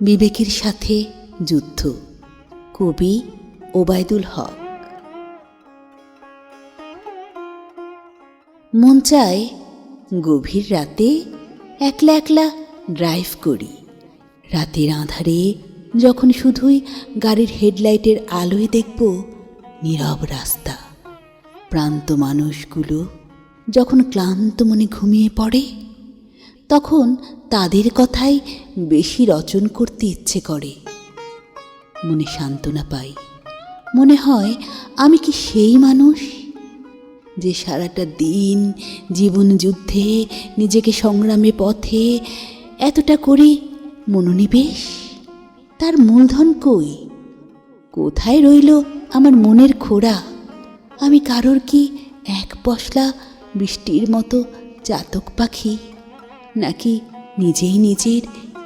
বিবেকের সাথে যুদ্ধ। কবি ওবায়দুল হক। মন চায় গভীর রাতে একলা একলা ড্রাইভ করি। রাতের আঁধারে যখন শুধুই গাড়ির হেডলাইটের আলোয় দেখব নীরব রাস্তা, প্রান্ত মানুষগুলো যখন ক্লান্ত মনে ঘুমিয়ে পড়ে, তখন তাদের কথাই বেশি রচন করতে ইচ্ছে করে। মনে সান্ত্বনা পাই। মনে হয় আমি কি সেই মানুষ যে সারাটা দিন জীবন যুদ্ধে নিজেকে সংগ্রামে পথে এতটা করি মনোনিবেশ? তার মূলধন কই? কোথায় রইল আমার মনের খোড়া? আমি কারোর কি এক পশলা বৃষ্টির মতো চাতক পাখি, নাকি নিজেই নিজের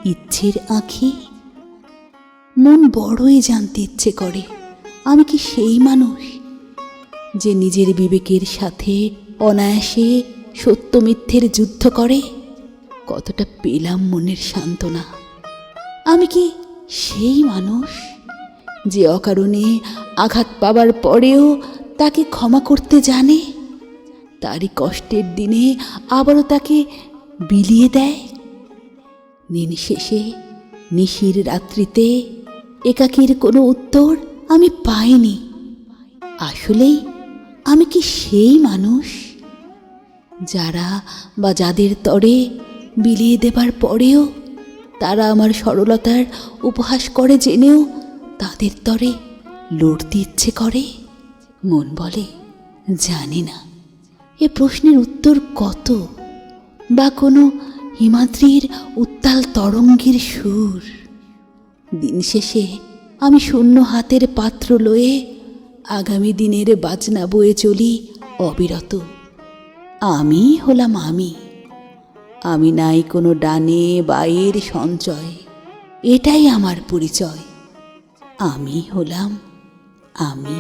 ইচ্ছের আঁখি? মন বড়ই জানতে ইচ্ছে করে আমি কি সেই মানুষ যে নিজের বিবেকের সাথে অনায়াসে সত্য মিথ্যের যুদ্ধ করে। কতটা পেলাম মনের সান্ত্বনা। আমি কি সেই মানুষ যে অকারণে আঘাত পাবার পরেও তাকে ক্ষমা করতে জানে, তারই কষ্টের দিনে আবারও তাকে বিলিয়ে দেয়? দিন শেষে নিশির রাত্রিতে একাকীর কোনো উত্তর আমি পাইনি। আসলেই আমি কি সেই মানুষ যারা বা যাদের তরে বিলিয়ে দেবার পরেও তারা আমার সরলতার উপহাস করে জেনেও তাদের তরে লড়তে ইচ্ছে করে? মন বলে জানি না এ প্রশ্নের উত্তর কত, বা কোনো হিমাদ্রির উত্তাল তরঙ্গের সুর। দিন শেষে আমি শূন্য হাতের পাত্র লয়ে আগামী দিনের বাজনা বয়ে চলি অবিরত। আমি হলাম আমি নাই কোনো ডানে বায়ের সঞ্চয়। এটাই আমার পরিচয়। আমি হলাম আমি।